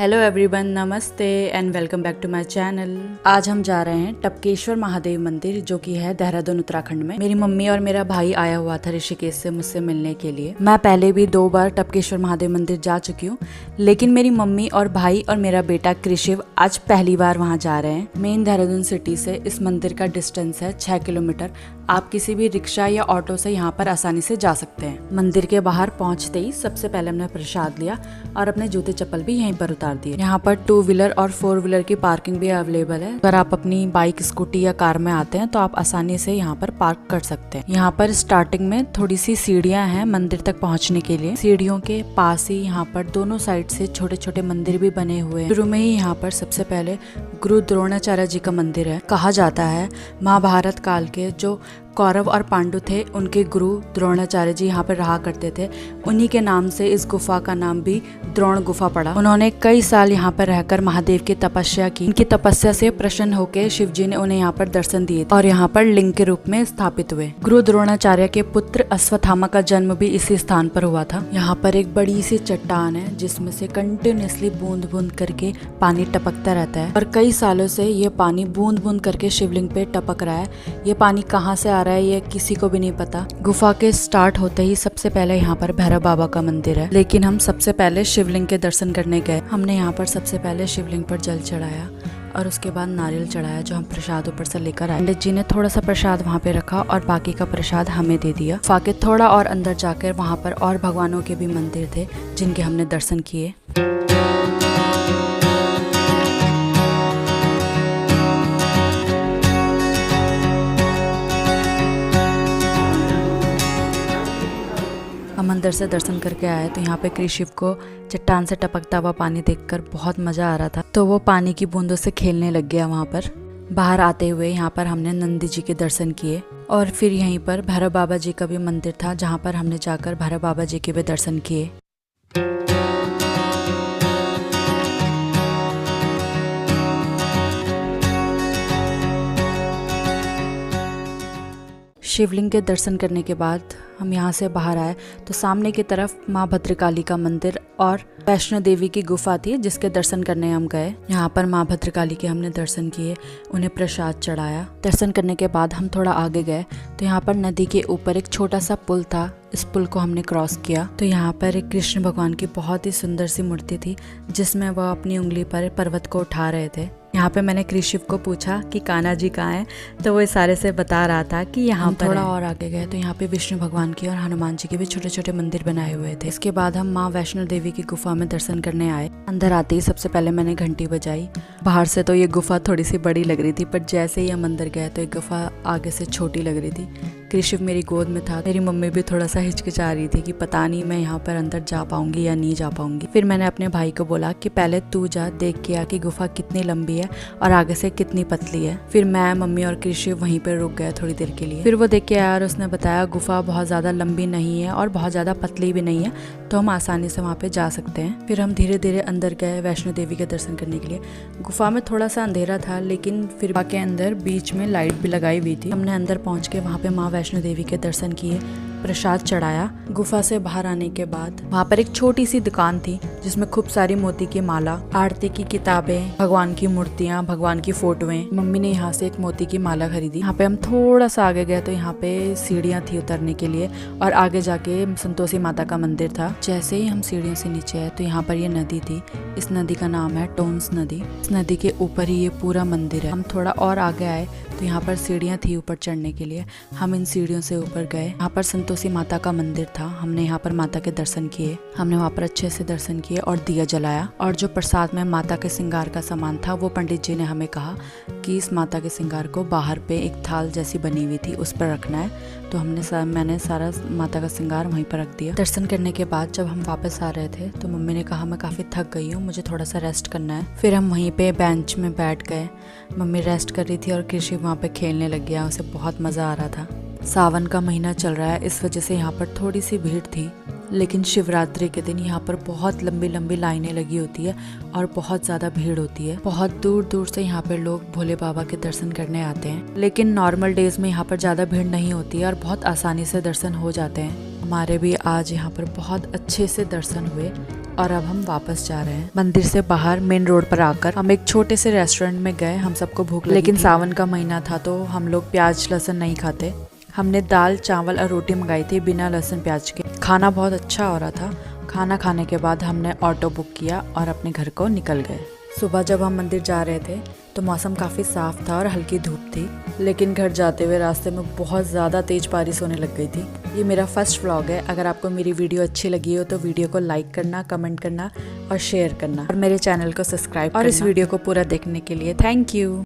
Hello everyone, नमस्ते and welcome back to my channel. आज हम जा रहे हैं टपकेश्वर महादेव मंदिर जो कि है देहरादून उत्तराखंड में। मेरी मम्मी और मेरा भाई आया हुआ था ऋषिकेश से मुझसे मिलने के लिए। मैं पहले भी 2 बार टपकेश्वर महादेव मंदिर जा चुकी हूँ, लेकिन मेरी मम्मी और भाई और मेरा बेटा कृषिव आज पहली बार वहाँ जा रहे हैं। मेन देहरादून सिटी से इस मंदिर का डिस्टेंस है 6 किलोमीटर। आप किसी भी रिक्शा या ऑटो से यहाँ पर आसानी से जा सकते हैं। मंदिर के बाहर पहुँचते ही सबसे पहले हमने प्रसाद लिया और अपने जूते चप्पल भी यहीं पर उतार दिए। यहाँ पर 2 व्हीलर और 4 व्हीलर की पार्किंग भी अवेलेबल है। अगर आप अपनी बाइक, स्कूटी या कार में आते हैं तो आप आसानी से यहाँ पर पार्क कर सकते हैं। यहाँ पर स्टार्टिंग में थोड़ी सी सीढ़ियाँ हैं मंदिर तक पहुँचने के लिए। सीढ़ियों के पास ही यहाँ पर दोनों साइड से छोटे छोटे मंदिर भी बने हुए हैं। शुरू में ही यहाँ पर सबसे पहले गुरु द्रोणाचार्य जी का मंदिर है। कहा जाता है महाभारत काल के जो कौरव और पांडु थे, उनके गुरु द्रोणाचार्य जी यहाँ पर रहा करते थे। उन्हीं के नाम से इस गुफा का नाम भी द्रोण गुफा पड़ा। उन्होंने कई साल यहाँ पर रहकर महादेव की तपस्या की। इनकी तपस्या से प्रसन्न होकर शिव जी ने उन्हें यहाँ पर दर्शन दिए और यहाँ पर लिंग के रूप में स्थापित हुए। गुरु द्रोणाचार्य के पुत्र अश्वत्थामा का जन्म भी इसी स्थान पर हुआ था। यहाँ पर एक बड़ी सी चट्टान है जिसमें से कंटिन्यूअसली बूंद बूंद करके पानी टपकता रहता है और कई सालों से ये पानी बूंद बूंद करके शिवलिंग पे टपक रहा है। ये पानी कहाँ से रहा है ये किसी को भी नहीं पता। गुफा के स्टार्ट होते ही सबसे पहले यहाँ पर भैरव बाबा का मंदिर है, लेकिन हम सबसे पहले शिवलिंग के दर्शन करने गए। हमने यहाँ पर सबसे पहले शिवलिंग पर जल चढ़ाया और उसके बाद नारियल चढ़ाया जो हम प्रसाद ऊपर से लेकर आए। पंडित जी ने थोड़ा सा प्रसाद वहाँ पे रखा और बाकी का प्रसाद हमें दे दिया। फाके थोड़ा और अंदर जाकर वहाँ पर और भगवानों के भी मंदिर थे जिनके हमने दर्शन किए। हम अंदर से दर्शन करके आए तो यहाँ पे कृषिव को चट्टान से टपकता हुआ पानी देखकर बहुत मजा आ रहा था, तो वो पानी की बूंदों से खेलने लग गया। वहाँ पर बाहर आते हुए यहाँ पर हमने नंदी जी के दर्शन किए और फिर यहीं पर भैरव बाबा जी का भी मंदिर था जहाँ पर हमने जाकर भैरव बाबा जी के भी दर्शन किए। शिवलिंग के दर्शन करने के बाद हम यहाँ से बाहर आए तो सामने की तरफ माँ भद्रकाली का मंदिर और वैष्णो देवी की गुफा थी जिसके दर्शन करने हम गए। यहाँ पर माँ भद्रकाली के हमने दर्शन किए, उन्हें प्रसाद चढ़ाया। दर्शन करने के बाद हम थोड़ा आगे गए तो यहाँ पर नदी के ऊपर एक छोटा सा पुल था। इस पुल को हमने क्रॉस किया तो यहाँ पर एक कृष्ण भगवान की बहुत ही सुंदर सी मूर्ति थी जिसमें वह अपनी उंगली पर पर्वत को उठा रहे थे। यहाँ पे मैंने कृषिव को पूछा कि कान्हा जी कहाँ हैं, तो वो इशारे से बता रहा था कि यहाँ पर। थोड़ा और आगे गए तो यहाँ पे विष्णु भगवान की और हनुमान जी के भी छोटे छोटे मंदिर बनाए हुए थे। इसके बाद हम माँ वैष्णो देवी की गुफा में दर्शन करने आए। अंदर आते ही सबसे पहले मैंने घंटी बजाई। बाहर से तो ये गुफा थोड़ी सी बड़ी लग रही थी, पर जैसे ही हम अंदर गए तो ये गुफा आगे से छोटी लग रही थी। कृषिव मेरी गोद में था। मेरी मम्मी भी थोड़ा सा हिचकिचा रही थी कि पता नहीं मैं यहाँ पर अंदर जा पाऊंगी या नहीं जा पाऊंगी। फिर मैंने अपने भाई को बोला कि पहले तू जा, देख के आ कि गुफा कितनी लंबी है और आगे से कितनी पतली है। फिर मैं, मम्मी और कृषिव वहीं पर रुक गए थोड़ी देर के लिए। फिर वो देख के आया और उसने बताया गुफा बहुत ज्यादा लंबी नहीं है और बहुत ज्यादा पतली भी नहीं है, तो हम आसानी से वहाँ पे जा सकते हैं। फिर हम धीरे धीरे अंदर गए वैष्णो देवी के दर्शन करने के लिए। गुफा में थोड़ा सा अंधेरा था, लेकिन फिर के अंदर बीच में लाइट भी लगाई हुई थी। हमने अंदर पहुंच के वहाँ पे माँ वैष्णो देवी के दर्शन किए, प्रसाद चढ़ाया। गुफा से बाहर आने के बाद वहाँ पर एक छोटी सी दुकान थी जिसमें खूब सारी मोती की माला, आरती की किताबें, भगवान की मूर्तियाँ, भगवान की फोटोएं। मम्मी ने यहाँ से एक मोती की माला खरीदी। यहाँ पे हम थोड़ा सा आगे गए तो यहाँ पे सीढ़ियाँ थी उतरने के लिए और आगे जाके संतोषी माता का मंदिर था। जैसे ही हम सीढ़ियों से नीचे आए तो यहाँ पर ये नदी थी। इस नदी का नाम है टोन्स नदी। इस नदी के ऊपर ही ये पूरा मंदिर है। हम थोड़ा और आगे आए तो यहाँ पर सीढ़ियाँ थी ऊपर चढ़ने के लिए। हम इन सीढ़ियों से ऊपर गए। यहाँ पर संतोषी माता का मंदिर था। हमने यहाँ पर माता के दर्शन किए। हमने वहाँ पर अच्छे से दर्शन किए और दिया जलाया। और जो प्रसाद में माता के श्रृंगार का सामान था वो पंडित जी ने हमें कहा कि इस माता के श्रृंगार को बाहर पे एक थाल जैसी बनी हुई थी उस पर रखना है। तो मैंने सारा माता का श्रृंगार वहीं पर रख दिया। दर्शन करने के बाद जब हम वापस आ रहे थे तो मम्मी ने कहा मैं काफ़ी थक गई हूँ, मुझे थोड़ा सा रेस्ट करना है। फिर हम वहीं पे बेंच में बैठ गए। मम्मी रेस्ट कर रही थी और कृषि वहाँ पे खेलने लग गया। उसे बहुत मज़ा आ रहा था। सावन का महीना चल रहा है, इस वजह से यहाँ पर थोड़ी सी भीड़ थी, लेकिन शिवरात्रि के दिन यहाँ पर बहुत लंबी लंबी लाइनें लगी होती है और बहुत ज़्यादा भीड़ होती है। बहुत दूर दूर से यहाँ पर लोग भोले बाबा के दर्शन करने आते हैं, लेकिन नॉर्मल डेज में यहाँ पर ज़्यादा भीड़ नहीं होती है और बहुत आसानी से दर्शन हो जाते हैं। हमारे भी आज यहाँ पर बहुत अच्छे से दर्शन हुए। और अब हम वापस जा रहे हैं। मंदिर से बाहर मेन रोड पर आकर हम एक छोटे से रेस्टोरेंट में गए। हम सबको भूख लगी, लेकिन सावन का महीना था तो हम लोग प्याज लहसुन नहीं खाते। हमने दाल चावल और रोटी मंगाई थी बिना लहसुन प्याज के। खाना बहुत अच्छा हो रहा था। खाना खाने के बाद हमने ऑटो बुक किया और अपने घर को निकल गए। सुबह जब हम मंदिर जा रहे थे तो मौसम काफ़ी साफ था और हल्की धूप थी, लेकिन घर जाते हुए रास्ते में बहुत ज़्यादा तेज़ बारिश होने लग गई थी। ये मेरा फर्स्ट व्लॉग है। अगर आपको मेरी वीडियो अच्छी लगी हो तो वीडियो को लाइक करना, कमेंट करना और शेयर करना और मेरे चैनल को सब्सक्राइब करना। और इस वीडियो को पूरा देखने के लिए थैंक यू।